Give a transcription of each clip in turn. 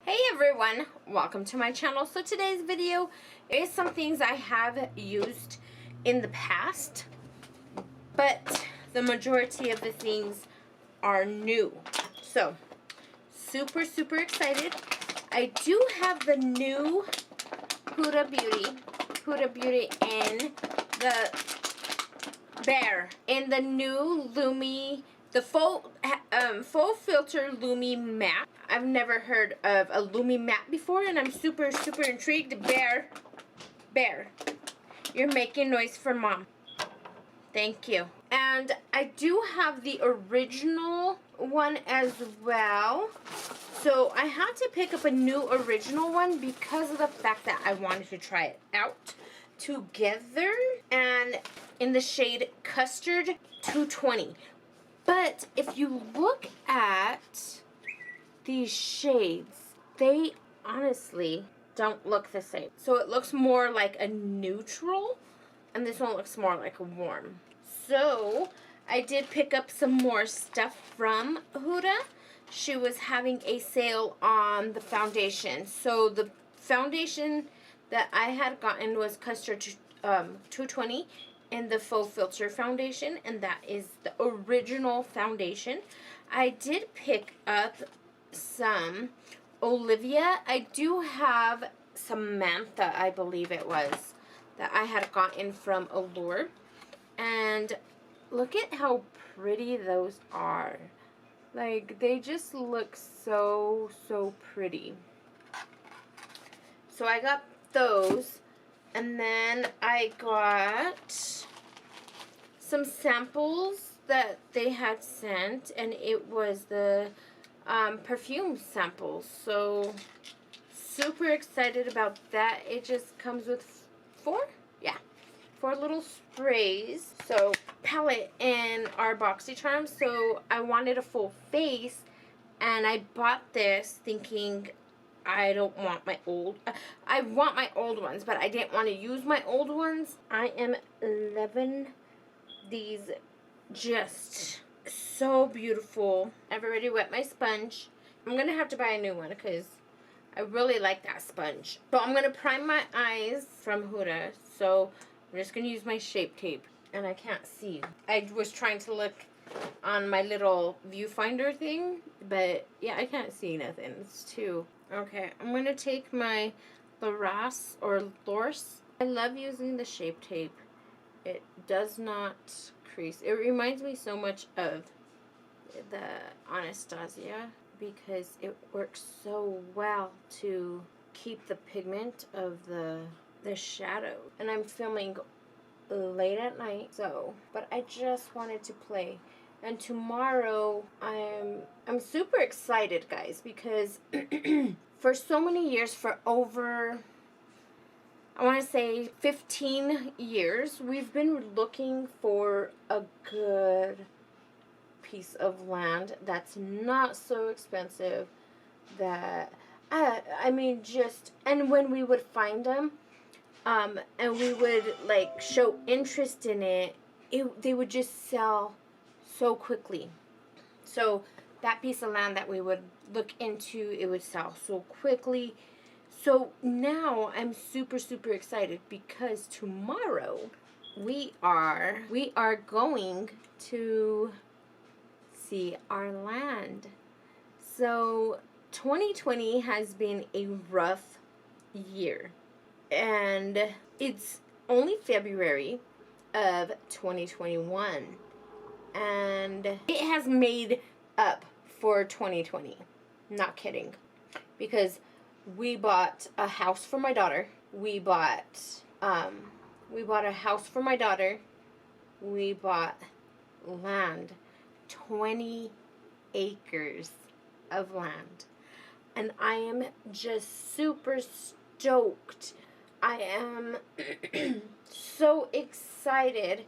Hey everyone, welcome to my channel. So today's video is some things I have used in the past, but the majority of the things are new. So super excited. I do have the new Huda Beauty in the Bear, in the new the faux filter Lumi matte. I've never heard of a Lumi matte before, and I'm super intrigued. Bear, you're making noise for mom. Thank you. And I do have the original one as well. So I had to pick up a new original one because of the fact that I wanted to try it out together, and in the shade Custard 220. But if you look at these shades, they honestly don't look the same. So it looks more like a neutral, and this one looks more like a warm. So I did pick up some more stuff from Huda. She was having a sale on the foundation. So the foundation that I had gotten was Custard 220 in the Faux Filter foundation, and that is the original foundation. I did pick up some Olivia. I do have Samantha, I believe it was, that I had gotten from Allure. And look at how pretty those are. Like, they just look so pretty. So I got those. And then I got some samples that they had sent, and it was the perfume samples. So super excited about that. It just comes with four little sprays. So palette and our BoxyCharm. So I wanted a full face, and I bought this thinking I don't want my old, I want my old ones, but I didn't want to use my old ones. I am loving these, just so beautiful. I've already wet my sponge. I'm going to have to buy a new one because I really like that sponge. So I'm going to prime my eyes from Huda. So I'm just going to use my Shape Tape, and I can't see. I was trying to look on my little viewfinder thing, but yeah, I can't see nothing. It's too... Okay, I'm going to take my Loras or Lors. I love using the Shape Tape. It does not crease. It reminds me so much of the Anastasia because it works so well to keep the pigment of the shadow. And I'm filming late at night, so, but I just wanted to play. And tomorrow, I'm super excited, guys, because for so many years, for over, I want to say 15 years, we've been looking for a good piece of land that's not so expensive, that, I mean, just, and when we would find them, and we would, like, show interest in it, they would just sell so quickly. So that piece of land that we would look into, it would sell so quickly. So now I'm super excited because tomorrow we are going to see our land. So 2020 has been a rough year, and it's only February of 2021. And it has made up for 2020. Not kidding. Because we bought a house for my daughter. We bought a house for my daughter. We bought land. 20 acres of land. And I am just super stoked. I am so excited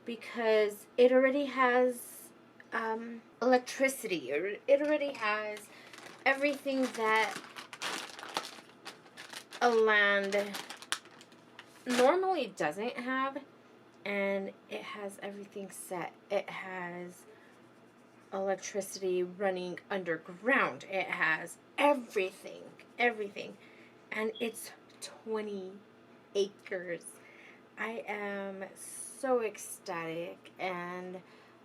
because it already has electricity. It already has everything that a land normally doesn't have, and it has everything set. It has electricity running underground. It has everything. everything. And it's 20 acres. I am so ecstatic, and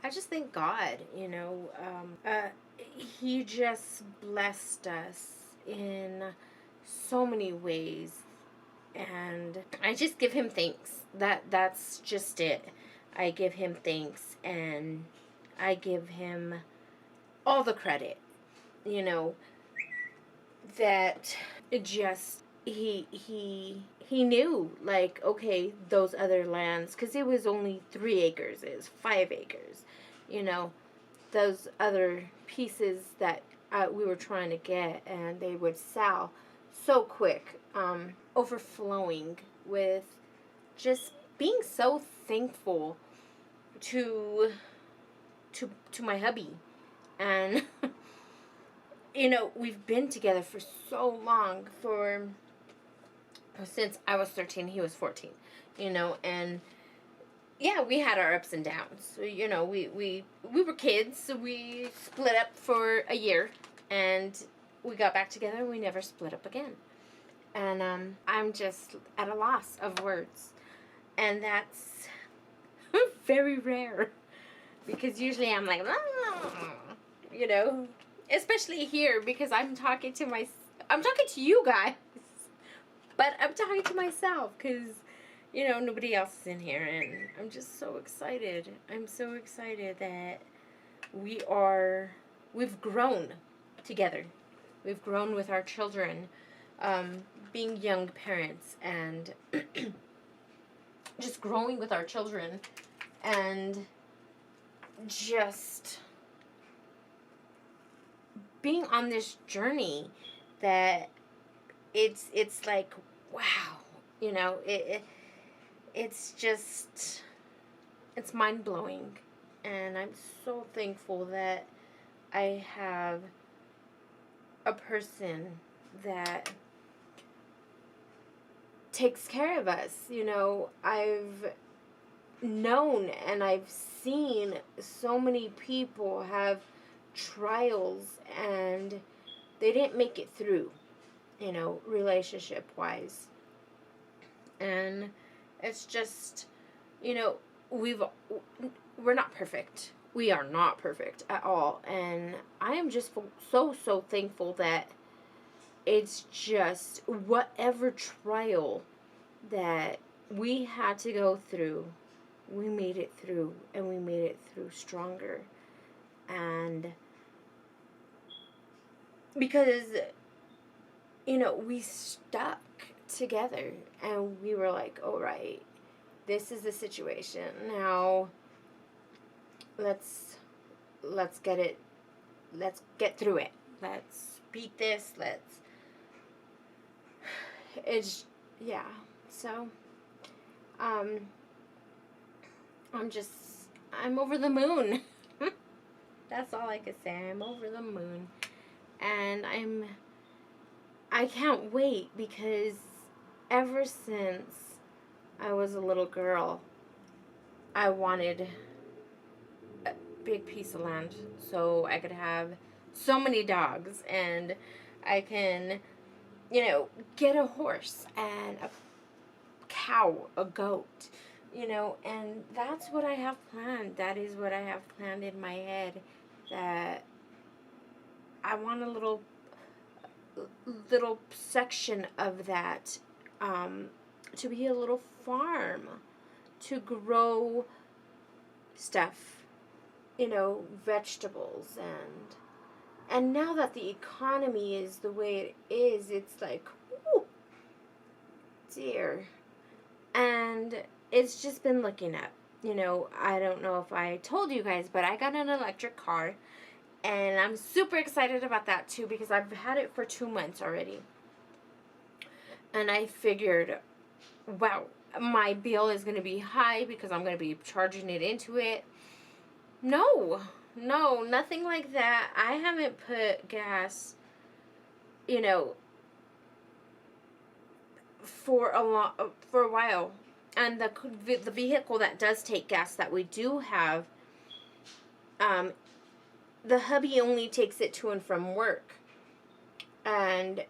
I just thank God, He just blessed us in so many ways, and I just give Him thanks. That's just it. I give Him thanks, and I give Him all the credit, you know, that it just he knew, like, okay, those other lands, because it was only 3 acres, it was 5 acres, those other pieces that we were trying to get, and they would sell so quick, overflowing with just being so thankful to my hubby. And we've been together for so long, since I was 13, he was 14, and yeah, we had our ups and downs. So, we were kids, so we split up for a year, and we got back together, and we never split up again. And I'm just at a loss of words, and that's very rare, because usually I'm like, especially here, because I'm talking to you guys, but I'm talking to myself, because nobody else is in here, and I'm just so excited. I'm so excited that we've grown together. We've grown with our children, being young parents, and just growing with our children, and just being on this journey that it's like, wow, it's just, it's mind-blowing, and I'm so thankful that I have a person that takes care of us. I've known and I've seen so many people have trials, and they didn't make it through, relationship-wise. And it's just, we're not perfect. We are not perfect at all. And I am just so thankful that it's just whatever trial that we had to go through, we made it through, and we made it through stronger. And because, we stuck together, and we were like, all right, this is the situation. Now, let's get through it. Let's beat this. Yeah. So, I'm over the moon. That's all I could say. I'm over the moon. And I can't wait, because ever since I was a little girl, I wanted a big piece of land so I could have so many dogs, and I can, get a horse and a cow, a goat, and that's what I have planned. That is what I have planned in my head, that I want a little section of that, to be a little farm, to grow stuff, vegetables, and now that the economy is the way it is, it's like, whoo, dear. And it's just been looking up, I don't know if I told you guys, but I got an electric car, and I'm super excited about that too, because I've had it for 2 months already. And I figured, wow, my bill is going to be high because I'm going to be charging it into it. No, nothing like that. I haven't put gas, for a while. And the vehicle that does take gas that we do have, the hubby only takes it to and from work. And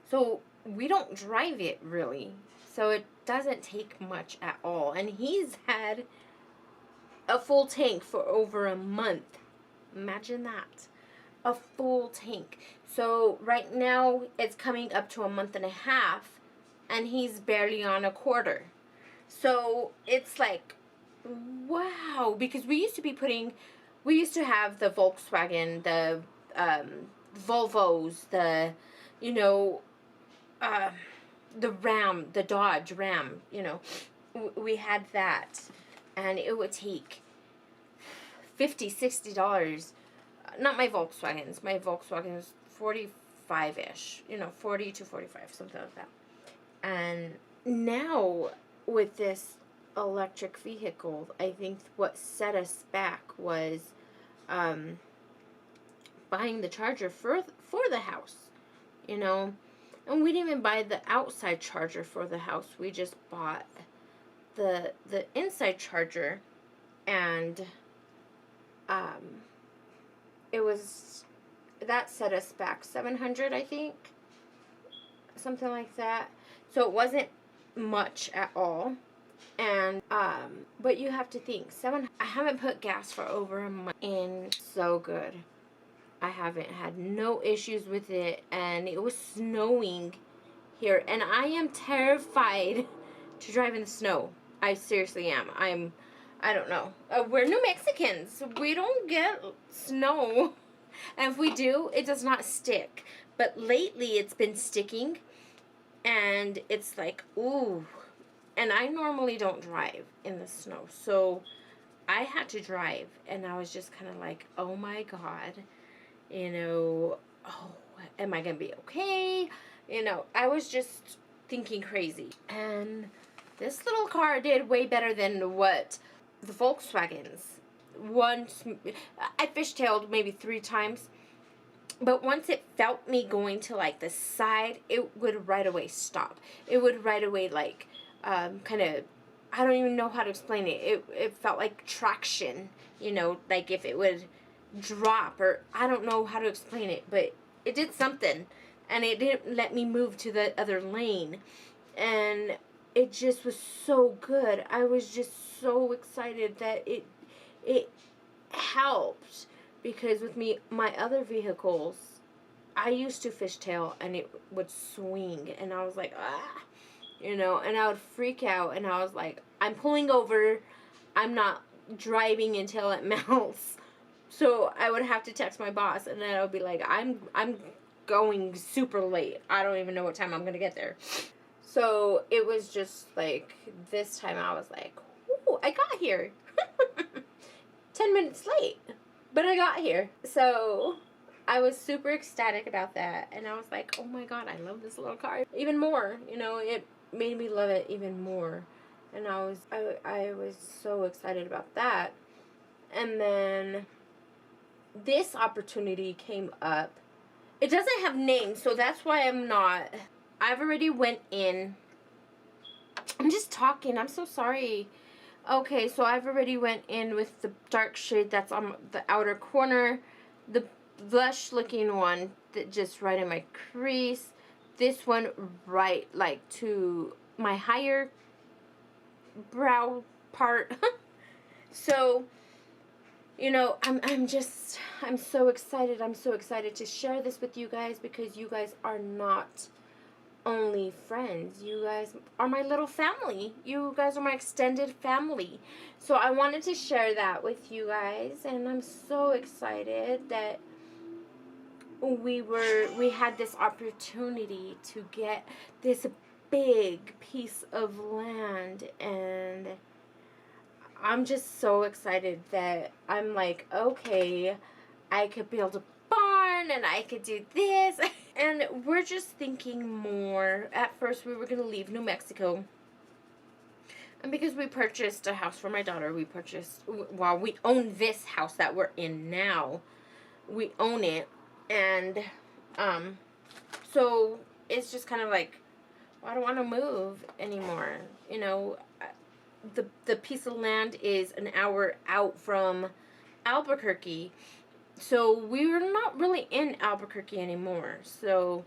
So we don't drive it really. So it doesn't take much at all. And he's had a full tank for over a month. Imagine that. A full tank. So right now it's coming up to a month and a half, and he's barely on a quarter. So it's like, wow, because we used to have the Volkswagen, the Volvos, the, you know, uh, the Ram, the Dodge Ram, you know, we had that, and it would take $50, $60. Not my Volkswagens. My Volkswagen is 45-ish, you know, 40 to 45, something like that. And now with this electric vehicle, I think what set us back was buying the charger for the house, you know. And we didn't even buy the outside charger for the house. We just bought the inside charger, and it was, that set us back $700, I think, something like that. So it wasn't much at all. And but you have to think, I haven't put gas for over a month, and so good. I haven't had no issues with it, and it was snowing here, and I am terrified to drive in the snow. I seriously am. I don't know. We're New Mexicans. We don't get snow. And if we do, it does not stick. But lately it's been sticking, and it's like, ooh. And I normally don't drive in the snow. So I had to drive, and I was just kind of like, oh my God, you know, oh, am I going to be okay? You know, I was just thinking crazy. And this little car did way better than what the Volkswagens. Once, I fishtailed maybe 3 times. But once it felt me going to like the side, it would right away stop. It would right away like kind of, I don't even know how to explain it. It felt like traction, you know, like if it would drop, or I don't know how to explain it, but it did something, and it didn't let me move to the other lane, and it just was so good. I was just so excited that it helped, because with my other vehicles, I used to fishtail and it would swing, and I was like, ah, you know, and I would freak out, and I was like, I'm pulling over, I'm not driving until it melts. So I would have to text my boss, and then I would be like, I'm going super late. I don't even know what time I'm going to get there. So it was just like, this time I was like, ooh, I got here. 10 minutes late, but I got here. So I was super ecstatic about that, and I was like, oh my God, I love this little car even more. You know, it made me love it even more, and I was so excited about that. And then this opportunity came up. It doesn't have names, so that's why I've already went in. I'm just talking, I'm so sorry. Okay, so I've already went in with the dark shade that's on the outer corner, the blush looking one that just right in my crease, this one right like to my higher brow part. So, you know, I'm so excited. I'm so excited to share this with you guys, because you guys are not only friends. You guys are my little family. You guys are my extended family. So I wanted to share that with you guys, and I'm so excited that we had this opportunity to get this big piece of land, and I'm just so excited that I'm like, okay, I could build a barn, and I could do this. And we're just thinking more. At first, we were going to leave New Mexico. And because we purchased a house for my daughter, we own this house that we're in now. We own it. And so it's just kind of like, well, I don't want to move anymore. You know, the piece of land is an hour out from Albuquerque. So we were not really in Albuquerque anymore. So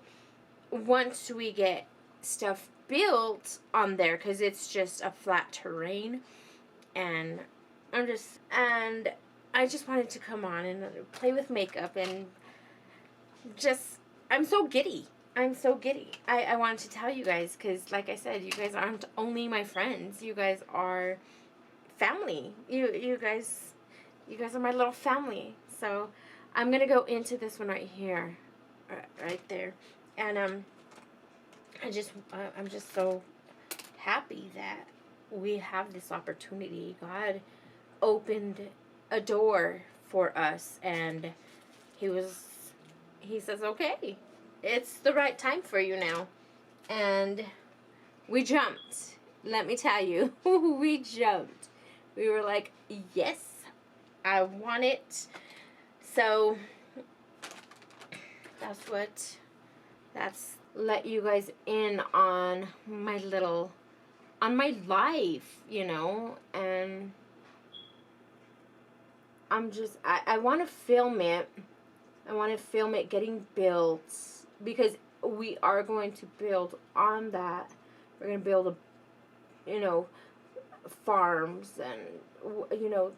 once we get stuff built on there, because it's just a flat terrain, and I just wanted to come on and play with makeup and just, I'm so giddy. I'm so giddy. I wanted to tell you guys, because like I said, you guys aren't only my friends. You guys are family. You guys are my little family. So I'm going to go into this one right here. Right there. And I'm just so happy that we have this opportunity. God opened a door for us, and he says, okay, it's the right time for you now. And we jumped. Let me tell you, we jumped. We were like, yes, I want it. So that's let you guys in on my life, you know. And I want to film it. I want to film it getting built, because we are going to build on that. We're going to build farms and,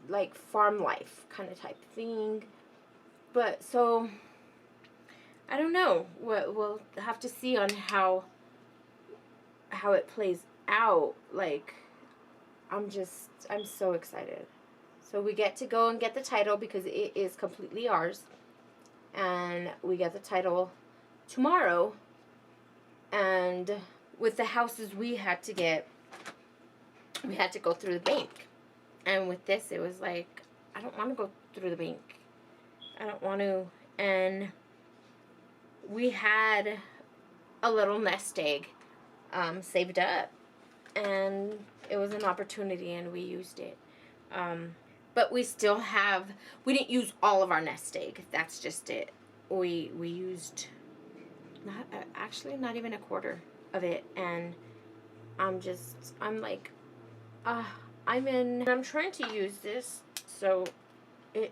like farm life kind of type thing. But so, I don't know. We'll have to see on how it plays out. Like, I'm so excited. So we get to go and get the title, because it is completely ours. And we get the title tomorrow. And with the houses we had to go through the bank. And with this, it was like, I don't want to go through the bank. I don't want to. And we had a little nest egg saved up. And it was an opportunity, and we used it. But we didn't use all of our nest egg. That's just it. We used not even a quarter of it. And I'm trying to use this. So I'm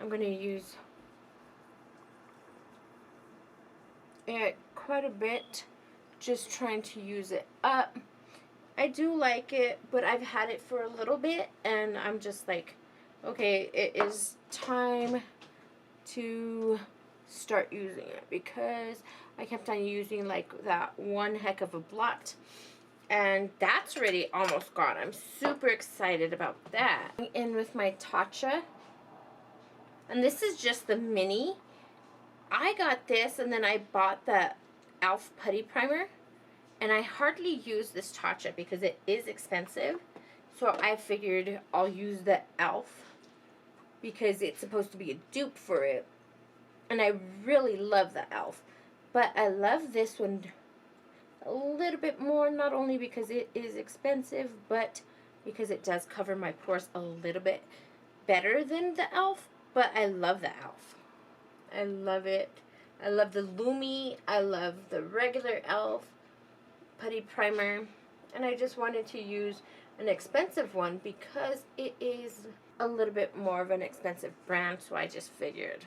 going to use it quite a bit. Just trying to use it up. I do like it, but I've had it for a little bit, and I'm just like, okay, it is time to start using it, because I kept on using like that one heck of a blot, and that's already almost gone. I'm super excited about that. In with my Tatcha, and this is just the mini. I got this, and then I bought the e.l.f. putty primer. And I hardly use this Tatcha because it is expensive. So I figured I'll use the e.l.f. because it's supposed to be a dupe for it. And I really love the e.l.f. But I love this one a little bit more, not only because it is expensive, but because it does cover my pores a little bit better than the e.l.f. But I love the e.l.f. I love it. I love the Lumi. I love the regular e.l.f. putty primer, and I just wanted to use an expensive one because it is a little bit more of an expensive brand. So I just figured,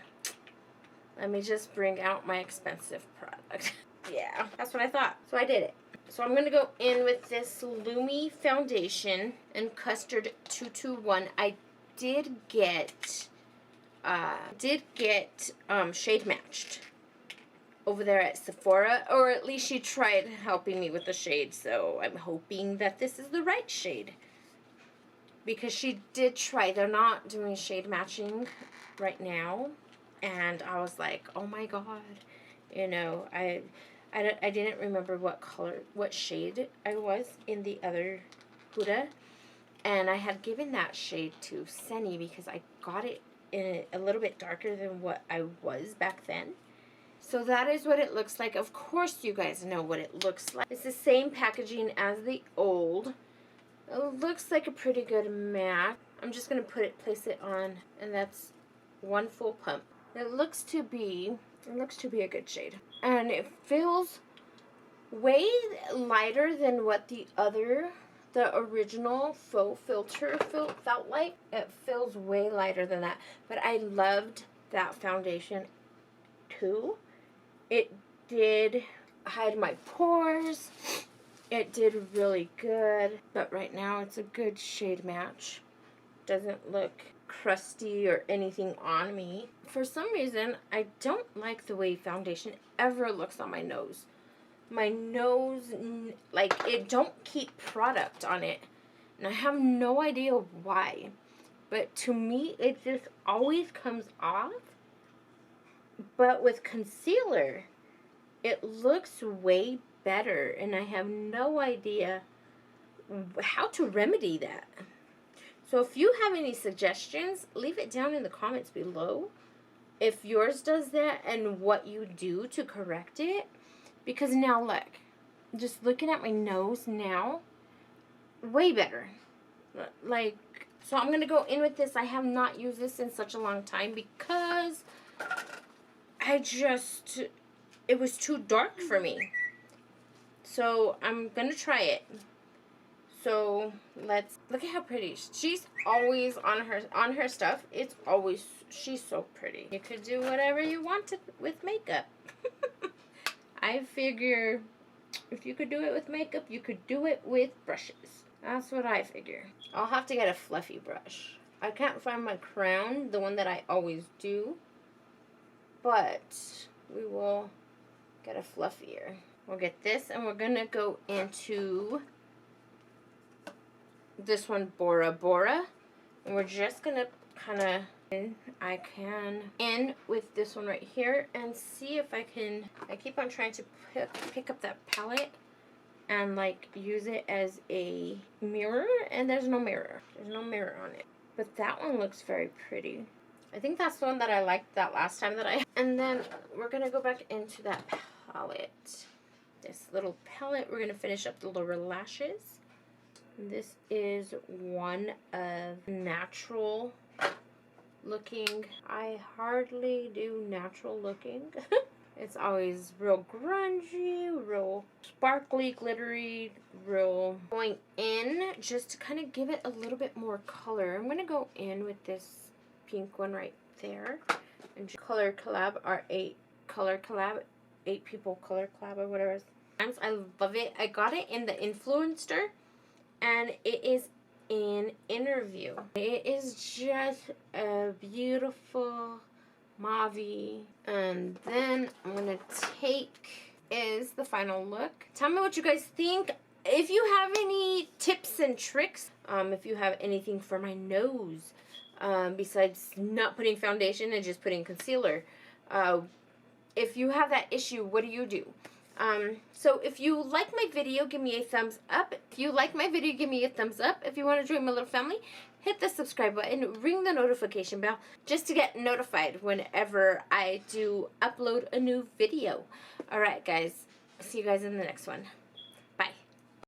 let me just bring out my expensive product. Yeah, that's what I thought. So I did it. So I'm gonna go in with this Lumi foundation in Custard 221. I did get shade matched over there at Sephora, or at least she tried helping me with the shade, so I'm hoping that this is the right shade, because she did try. They're not doing shade matching right now, and I was like, oh my god, I didn't remember what shade I was in the other Huda, and I had given that shade to Senny because I got it in a little bit darker than what I was back then. So that is what it looks like. Of course you guys know what it looks like. It's the same packaging as the old. It looks like a pretty good matte. I'm just going to place it on, and that's one full pump. It looks to be a good shade. And it feels way lighter than what the original faux filter felt like. It feels way lighter than that. But I loved that foundation too. It did hide my pores. It did really good. But right now it's a good shade match. Doesn't look crusty or anything on me. For some reason, I don't like the way foundation ever looks on my nose. My nose, like, it don't keep product on it. And I have no idea why. But to me, it just always comes off. But with concealer, it looks way better. And I have no idea how to remedy that. So if you have any suggestions, leave it down in the comments below. If yours does that and what you do to correct it. Because now look, just looking at my nose now, way better. Like, so I'm going to go in with this. I have not used this in such a long time because it was too dark for me. So I'm going to try it. So let's look at how pretty she's always on her stuff. It's always, she's so pretty. You could do whatever you wanted with makeup. I figure if you could do it with makeup, you could do it with brushes. That's what I figure. I'll have to get a fluffy brush. I can't find my crown, the one that I always do. But we will get a fluffier. We'll get this and we're going to go into this one, Bora Bora. And we're just going to kind of, I can in with this one right here and see if I can, I keep on trying to pick up that palette and like use it as a mirror, and there's no mirror. There's no mirror on it. But that one looks very pretty. I think that's the one that I liked that last time that I, and then we're going to go back into that palette. This little palette, we're going to finish up the lower lashes. This is one of natural looking. I hardly do natural looking. It's always real grungy, real sparkly, glittery, real going in just to kind of give it a little bit more color. I'm going to go in with this pink one right there. And color collab, or 8 color collab, 8 people color collab or whatever. I love it. I got it in the Influencer and it is an interview. It is just a beautiful mauve, and then I'm gonna take is the final look. Tell me what you guys think. If you have any tips and tricks, if you have anything for my nose, besides not putting foundation and just putting concealer, if you have that issue, what do you do? So if you like my video, give me a thumbs up. If you like my video, give me a thumbs up. If you want to join my little family, hit the subscribe button, ring the notification bell just to get notified whenever I do upload a new video. Alright guys, see you guys in the next one.